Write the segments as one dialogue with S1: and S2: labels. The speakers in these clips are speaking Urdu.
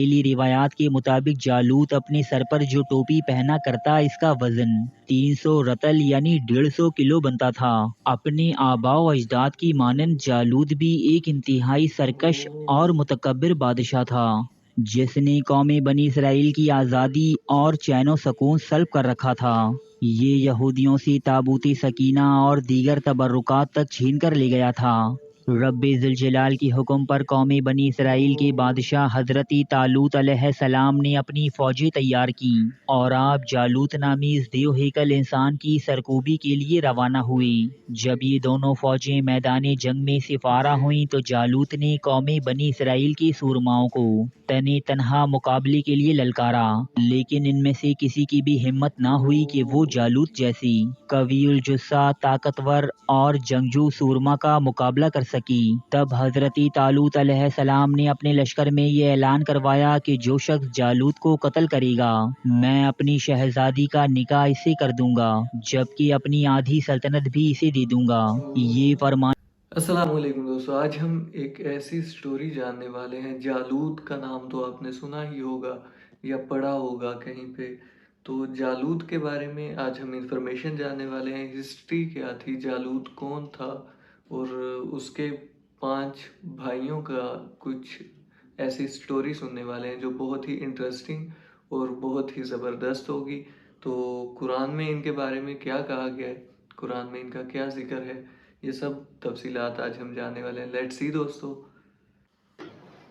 S1: اسرائیلی روایات کے مطابق جالوت اپنے سر پر جو ٹوپی پہنا کرتا اس کا وزن 300 رطل یعنی 150 کلو بنتا تھا۔ اپنے آباء و اجداد کی مانند جالوت بھی ایک انتہائی سرکش اور متکبر بادشاہ تھا، جس نے قوم بنی اسرائیل کی آزادی اور چین و سکون سلب کر رکھا تھا۔ یہ یہودیوں سے تابوت سکینہ اور دیگر تبرکات تک چھین کر لے گیا تھا۔ رب ذوالجلال کے حکم پر قوم بنی اسرائیل کے بادشاہ حضرت طالوت علیہ السلام نے اپنی فوجیں تیار کی اور آپ جالوت نامی اس دیو ہیکل انسان کی سرکوبی کے لیے روانہ ہوئے۔ جب یہ دونوں فوجیں میدان جنگ میں سفارہ ہوئیں تو جالوت نے قوم بنی اسرائیل کے سورماؤں کو تنے تنہا مقابلے کے لیے للکارا، لیکن ان میں سے کسی کی بھی ہمت نہ ہوئی کہ وہ جالوت جیسی قوی الجثہ، طاقتور اور جنگجو سورما کا مقابلہ کر سکی۔ تب حضرت طالوت علیہ السلام نے اپنے لشکر میں یہ اعلان کروایا کہ جو شخص جالوت کو قتل کرے گا میں اپنی شہزادی کا نکاح اس سے کر دوں گا، جبکہ اپنی آدھی سلطنت بھی اسے دے دوں گا۔ یہ فرمان
S2: السلام علیکم دوستو، آج ہم ایک ایسی سٹوری جاننے والے ہیں۔ جالوت کا نام تو آپ نے سنا ہی ہوگا یا پڑھا ہوگا کہیں پہ، تو جالوت کے بارے میں آج ہم انفارمیشن جاننے والے ہیں۔ ہسٹری کیا تھی، جالوت کون تھا، اور اس کے 5 بھائیوں کا کچھ ایسی سٹوری سننے والے ہیں جو بہت ہی انٹرسٹنگ اور بہت ہی زبردست ہوگی۔ تو قرآن میں ان کے بارے میں کیا کہا گیا ہے، قرآن میں ان کا کیا ذکر ہے، یہ سب تفصیلات آج ہم جاننے والے ہیں۔ لیٹس سی دوستو۔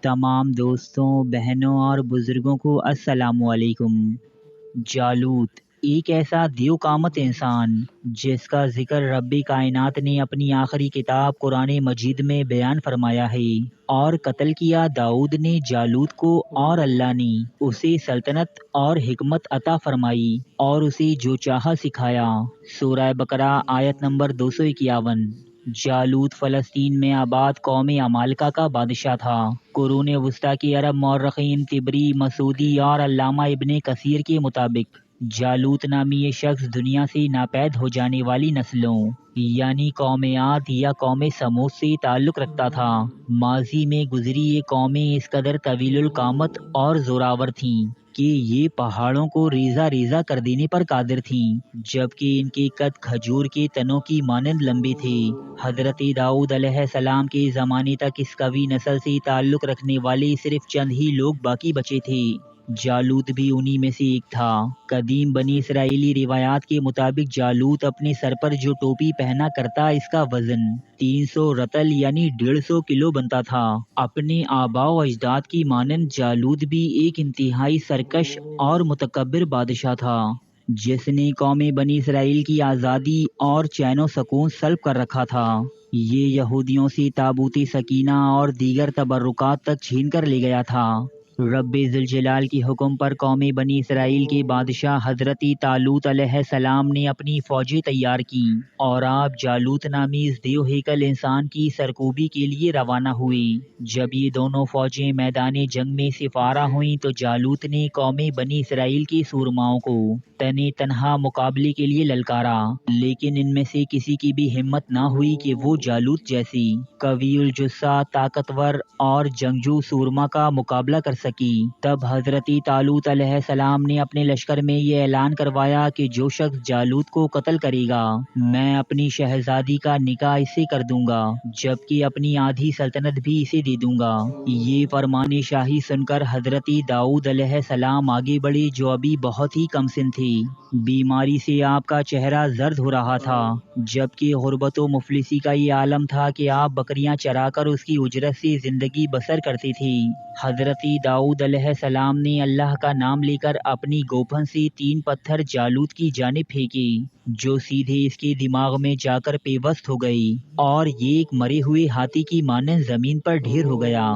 S1: تمام دوستوں، بہنوں اور بزرگوں کو السلام علیکم۔ جالوت ایک ایسا دیو قامت انسان جس کا ذکر رب کائنات نے اپنی آخری کتاب قرآن مجید میں بیان فرمایا ہے، اور قتل کیا داؤد نے جالوت کو، اور اللہ نے اسے سلطنت اور حکمت عطا فرمائی اور اسے جو چاہا سکھایا۔ سورہ بقرہ آیت نمبر 251۔ جالوت فلسطین میں آباد قوم عمالقہ کا بادشاہ تھا۔ قرون وسطیٰ کے عرب مورخین طبری، مسعودی اور علامہ ابن کثیر کے مطابق جالوت نامی یہ شخص دنیا سے ناپید ہو جانے والی نسلوں یعنی قوم عاد یا قوم سمود سے تعلق رکھتا تھا۔ ماضی میں گزری یہ قومیں اس قدر طویل القامت اور زوراور تھیں کہ یہ پہاڑوں کو ریزہ ریزہ کر دینے پر قادر تھیں، جبکہ ان کے قد کھجور کے تنوں کی مانند لمبے تھے۔ حضرت داؤد علیہ السلام کے زمانے تک اس قوی نسل سے تعلق رکھنے والے صرف چند ہی لوگ باقی بچے تھے۔ جالوت بھی انہی میں سے ایک تھا۔ قدیم بنی اسرائیلی روایات کے مطابق جالوت اپنے سر پر جو ٹوپی پہنا کرتا اس کا وزن 300 رطل یعنی 150 کلو بنتا تھا۔ اپنے آباء و اجداد کی مانند جالوت بھی ایک انتہائی سرکش اور متکبر بادشاہ تھا، جس نے قوم بنی اسرائیل کی آزادی اور چین و سکون سلب کر رکھا تھا۔ یہ یہودیوں سے تابوت سکینہ اور دیگر تبرکات تک چھین کر لے گیا تھا۔ رب ذوالجلال کے حکم پر قوم بنی اسرائیل کے بادشاہ حضرت طالوت علیہ السلام نے اپنی فوجیں تیار کی اور آپ جالوت نامی اس دیو ہیکل انسان کی سرکوبی کے لیے روانہ ہوئے۔ جب یہ دونوں فوجیں میدان جنگ میں سفارہ ہوئیں تو جالوت نے قوم بنی اسرائیل کے سورماؤں کو تنے تنہا مقابلے کے لیے للکارا، لیکن ان میں سے کسی کی بھی ہمت نہ ہوئی کہ وہ جالوت جیسی قوی الجثہ، طاقتور اور جنگجو سورما کا مقابلہ کر سکی۔ تب حضرت طالوت علیہ السلام نے اپنے لشکر میں یہ اعلان کروایا کہ جو شخص جالوت کو قتل کرے گا میں اپنی شہزادی کا نکاح اس سے کر دوں گا، جبکہ اپنی آدھی سلطنت بھی اسے دے دوں گا۔ یہ فرمان شاہی سن کر حضرت داؤد علیہ السلام آگے بڑھے، جو ابھی بہت ہی کم سن تھے۔ بیماری سے آپ کا چہرہ زرد ہو رہا تھا، جبکہ غربت و مفلسی کا یہ عالم تھا کہ آپ بکریاں چرا کر اس کی اجرت سے زندگی بسر کرتے تھے۔ حضرت داؤد علیہ السلام نے اللہ کا نام لے کر اپنی گوپھن سے 3 پتھر جالوت کی جانب پھینکے، جو سیدھے اس کے دماغ میں جا کر پیوست ہو گئی اور یہ ایک مرے ہوئے ہاتھی کی مانند زمین پر ڈھیر ہو گیا۔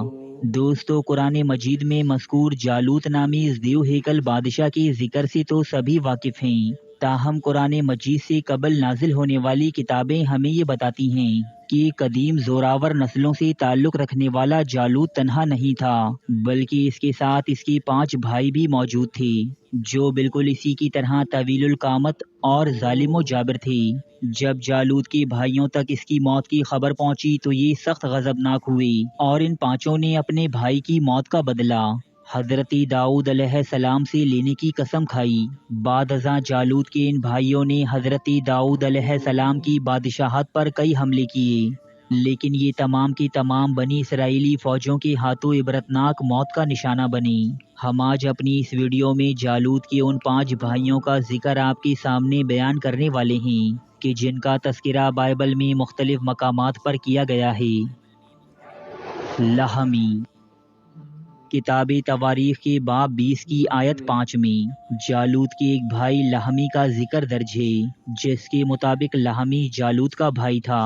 S1: دوستو، قرآن مجید میں مذکور جالوت نامی اس دیو ہیکل بادشاہ کے ذکر سے تو سبھی واقف ہیں، تاہم قرآن مجید سے قبل نازل ہونے والی کتابیں ہمیں یہ بتاتی ہیں کہ قدیم زوراور نسلوں سے تعلق رکھنے والا جالوت تنہا نہیں تھا، بلکہ اس کے ساتھ اس کے 5 بھائی بھی موجود تھے، جو بالکل اسی کی طرح طویل القامت اور ظالم و جابر تھے۔ جب جالوت کے بھائیوں تک اس کی موت کی خبر پہنچی تو یہ سخت غضبناک ہوئے اور ان 5 نے اپنے بھائی کی موت کا بدلہ حضرت داؤد علیہ السلام سے لینے کی قسم کھائی۔ بعد ازاں جالوت کے ان بھائیوں نے حضرت داؤد علیہ السلام کی بادشاہت پر کئی حملے کیے، لیکن یہ تمام کی تمام بنی اسرائیلی فوجوں کے ہاتھوں عبرتناک موت کا نشانہ بنی۔ ہم آج اپنی اس ویڈیو میں جالوت کے ان 5 بھائیوں کا ذکر آپ کے سامنے بیان کرنے والے ہیں کہ جن کا تذکرہ بائبل میں مختلف مقامات پر کیا گیا ہے۔ لہمی، کتاب تواریخ کے باب 20 کی آیت 5 میں جالوت کے ایک بھائی لہمی کا ذکر درج ہے، جس کے مطابق لہمی جالوت کا بھائی تھا،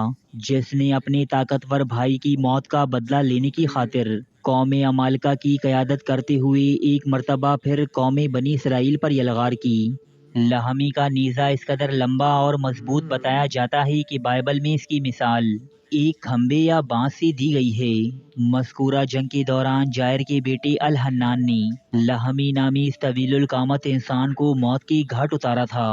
S1: جس نے اپنے طاقتور بھائی کی موت کا بدلہ لینے کی خاطر قوم عمالقہ کی قیادت کرتے ہوئے ایک مرتبہ پھر قوم بنی اسرائیل پر یلغار کی۔ لہمی کا نیزہ اس قدر لمبا اور مضبوط بتایا جاتا ہے کہ بائبل میں اس کی مثال ایک کھمبے یا بانس سے دی گئی ہے۔ مذکورہ جنگ کے دوران جائر کے بیٹے الحنان نے لہمی نامی اس طویل القامت انسان کو موت کی گھاٹ اتارا تھا۔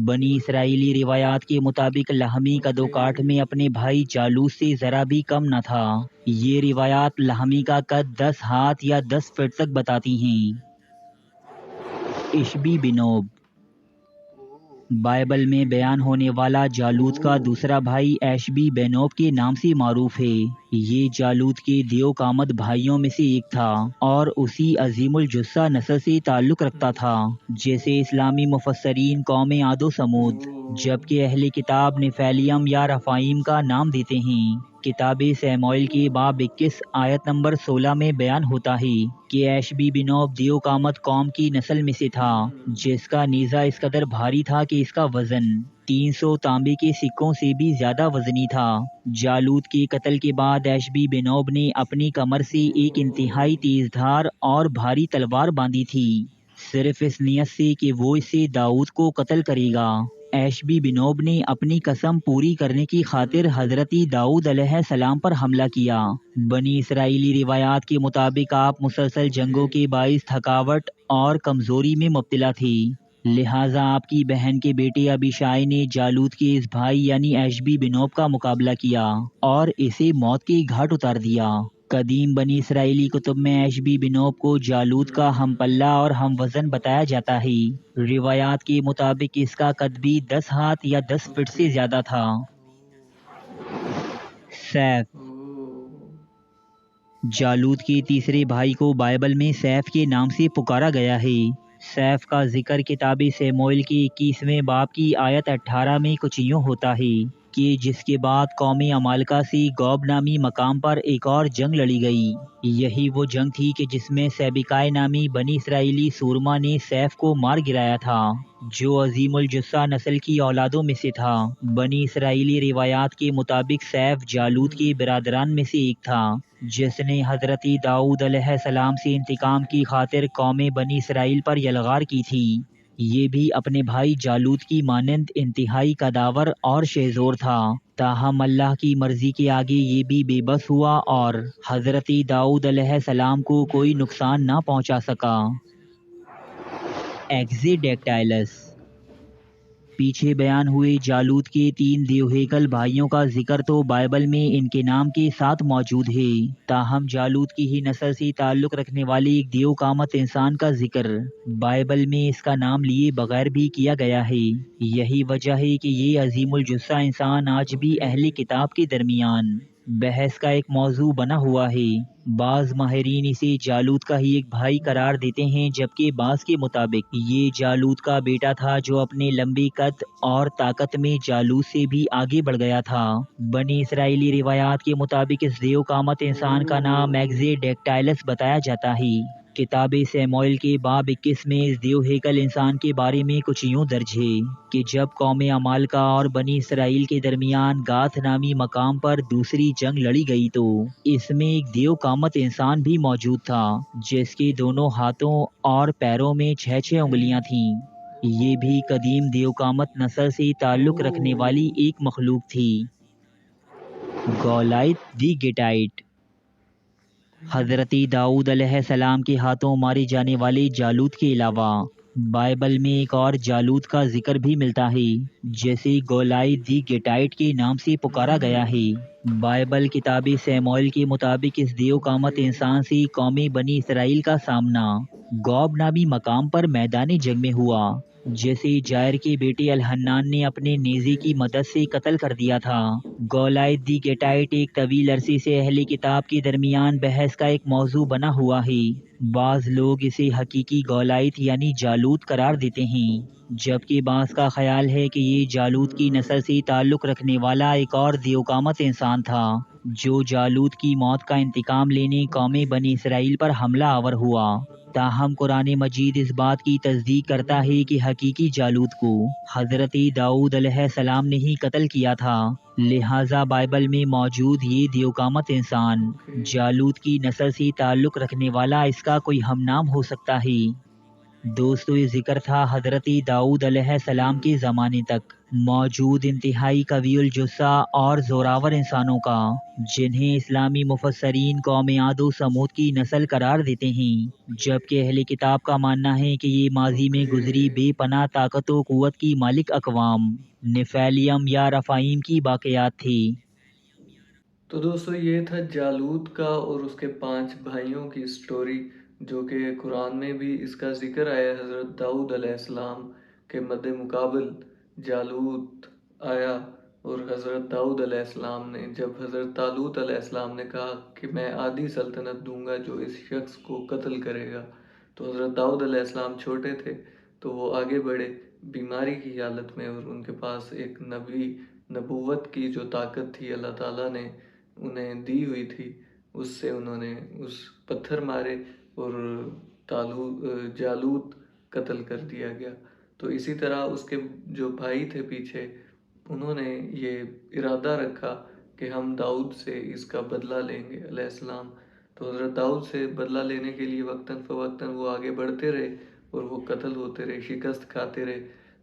S1: بنی اسرائیلی روایات کے مطابق لہمی قد و کاٹھ میں اپنے بھائی جالوت سے ذرا بھی کم نہ تھا۔ یہ روایات لہمی کا قد 10 ہاتھ یا 10 فٹ تک بتاتی ہیں۔ اشبی بنوب، بائبل میں بیان ہونے والا جالوت کا دوسرا بھائی ایشبی بینوب کے نام سے معروف ہے۔ یہ جالوت کے دیو کامت بھائیوں میں سے ایک تھا اور اسی عظیم الجثہ نسل سے تعلق رکھتا تھا جسے اسلامی مفسرین قوم عاد و سمود جبکہ اہل کتاب نفیلیم یا رفائیم کا نام دیتے ہیں۔ کتاب سیموئیل کے باب 21 آیت نمبر 16 میں بیان ہوتا ہے کہ ایشبی بنوب دیو کامت قوم کی نسل میں سے تھا، جس کا نیزہ اس قدر بھاری تھا کہ اس کا وزن 300 تانبے کے سکوں سے بھی زیادہ وزنی تھا۔ جالوت کے قتل کے بعد ایشبی بنوب نے اپنی کمر سے ایک انتہائی تیز دھار اور بھاری تلوار باندھی تھی، صرف اس نیت سے کہ وہ اس سے داؤد کو قتل کرے گا۔ ایشبی بنوب نے اپنی قسم پوری کرنے کی خاطر حضرت داؤد علیہ السلام پر حملہ کیا۔ بنی اسرائیلی روایات کے مطابق آپ مسلسل جنگوں کے باعث تھکاوٹ اور کمزوری میں مبتلا تھے، لہٰذا آپ کی بہن کے بیٹے ابیشائی نے جالوت کے اس بھائی یعنی ایشبی بنوب کا مقابلہ کیا اور اسے موت کی گھاٹ اتار دیا۔ قدیم بنی اسرائیلی کتب میں ایشبی بنوب کو جالوت کا ہم پلہ اور ہم وزن بتایا جاتا ہے۔ روایات کے مطابق اس کا قد بھی 10 ہاتھ یا 10 فٹ سے زیادہ تھا۔ سیف، جالوت کے تیسرے بھائی کو بائبل میں سیف کے نام سے پکارا گیا ہے۔ سیف کا ذکر کتاب سیموئیل کے 21ویں باب کی آیت 18 میں کچھ یوں ہوتا ہے کہ جس کے بعد قوم عمالقہ سے گوب نامی مقام پر ایک اور جنگ لڑی گئی۔ یہی وہ جنگ تھی کہ جس میں سیبکائے نامی بنی اسرائیلی سورما نے سیف کو مار گرایا تھا، جو عظیم الجثہ نسل کی اولادوں میں سے تھا۔ بنی اسرائیلی روایات کے مطابق سیف جالوت کے برادران میں سے ایک تھا، جس نے حضرت داؤد علیہ السلام سے انتقام کی خاطر قوم بنی اسرائیل پر یلغار کی تھی۔ یہ بھی اپنے بھائی جالوت کی مانند انتہائی قداور اور شہزور تھا، تاہم اللہ کی مرضی کے آگے یہ بھی بے بس ہوا اور حضرت داؤد علیہ السلام کو کوئی نقصان نہ پہنچا سکا۔ ایکزیڈیکٹائلس، پیچھے بیان ہوئے جالوت کے 3 دیوہیکل بھائیوں کا ذکر تو بائبل میں ان کے نام کے ساتھ موجود ہے، تاہم جالوت کی ہی نسل سے تعلق رکھنے والے ایک دیو کامت انسان کا ذکر بائبل میں اس کا نام لیے بغیر بھی کیا گیا ہے۔ یہی وجہ ہے کہ یہ عظیم الجثہ انسان آج بھی اہل کتاب کے درمیان بحث کا ایک موضوع بنا ہوا ہے۔ بعض ماہرین اسے جالوت کا ہی ایک بھائی قرار دیتے ہیں، جبکہ بعض کے مطابق یہ جالوت کا بیٹا تھا جو اپنے لمبے قد اور طاقت میں جالوت سے بھی آگے بڑھ گیا تھا۔ بنی اسرائیلی روایات کے مطابق اس دیو کامت انسان کا نام ایکزیڈیکٹائلس بتایا جاتا ہے۔ کتاب سیموئیل کے باب 21 میں اس دیو ہیکل انسان کے بارے میں کچھ یوں درج ہے کہ جب قوم عمالقہ اور بنی اسرائیل کے درمیان گاتھ نامی مقام پر دوسری جنگ لڑی گئی تو اس میں ایک دیو کامت انسان بھی موجود تھا، جس کے دونوں ہاتھوں اور پیروں میں 6 انگلیاں تھیں۔ یہ بھی قدیم دیو کامت نسل سے تعلق رکھنے والی ایک مخلوق تھی۔ گولیات دی گٹائٹ، حضرت داؤد علیہ السلام کے ہاتھوں مارے جانے والے جالوت کے علاوہ بائبل میں ایک اور جالوت کا ذکر بھی ملتا ہے جیسے گولائی دی گیٹائٹ کے نام سے پکارا گیا ہے۔ بائبل کتاب سیموئیل کے مطابق اس دیو کامت انسان سے قومی بنی اسرائیل کا سامنا گوب نامی مقام پر میدان جنگ میں ہوا، جیسے جائر کے بیٹے الحنان نے اپنے نیزے کی مدد سے قتل کر دیا تھا۔ گولائت دی گیٹائٹ ایک طویل عرصے سے اہل کتاب کے درمیان بحث کا ایک موضوع بنا ہوا ہے۔ بعض لوگ اسے حقیقی گولائت یعنی جالوت قرار دیتے ہیں، جبکہ بعض کا خیال ہے کہ یہ جالوت کی نسل سے تعلق رکھنے والا ایک اور دیوقامت انسان تھا جو جالوت کی موت کا انتقام لینے قوم بنی اسرائیل پر حملہ آور ہوا۔ تاہم قرآن مجید اس بات کی تصدیق کرتا ہے کہ حقیقی جالوت کو حضرت داؤد علیہ السلام نے ہی قتل کیا تھا، لہٰذا بائبل میں موجود یہ دیوقامت انسان جالوت کی نسل سے تعلق رکھنے والا اس کا کوئی ہم نام ہو سکتا ہے۔ دوستو، یہ ذکر تھا حضرت داؤد علیہ السلام کے زمانے تک موجود انتہائی قوی الجثہ اور زوراور انسانوں کا، جنہیں اسلامی مفسرین قوم عاد و سمود کی نسل قرار دیتے ہیں، جبکہ اہل کتاب کا ماننا ہے کہ یہ ماضی میں گزری بے پناہ طاقت و قوت کی مالک اقوام نفیلیم یا رفائیم کی باقیات تھی۔
S2: تو دوستو یہ تھا جالوت کا اور اس کے 5 بھائیوں کی سٹوری، جو کہ قرآن میں بھی اس کا ذکر آیا۔ حضرت داؤد علیہ السلام کے مد مقابل جالوت آیا، اور حضرت داؤد علیہ السلام نے جب حضرت طالوت علیہ السلام نے کہا کہ میں آدھی سلطنت دوں گا جو اس شخص کو قتل کرے گا، تو حضرت داؤد علیہ السلام چھوٹے تھے تو وہ آگے بڑھے بیماری کی حالت میں، اور ان کے پاس ایک نبوت کی جو طاقت تھی اللہ تعالیٰ نے انہیں دی ہوئی تھی، اس سے انہوں نے اس پتھر مارے اور جالوت قتل کر دیا گیا۔ تو اسی طرح اس کے جو بھائی تھے پیچھے، انہوں نے یہ ارادہ رکھا کہ ہم داؤد سے اس کا بدلہ لیں گے علیہ السلام۔ تو حضرت داؤد سے بدلہ لینے کے لیے وقتاً فوقتاً وہ آگے بڑھتے رہے اور وہ قتل ہوتے رہے، شکست کھاتے رہے۔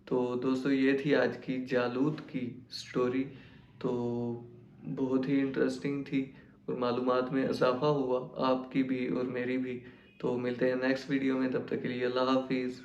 S2: تو دوستو یہ تھی آج کی جالوت کی سٹوری، تو بہت ہی انٹرسٹنگ تھی اور معلومات میں اضافہ ہوا، آپ کی بھی اور میری بھی۔ تو ملتے ہیں نیکسٹ ویڈیو میں، تب تک کے لیے اللہ حافظ۔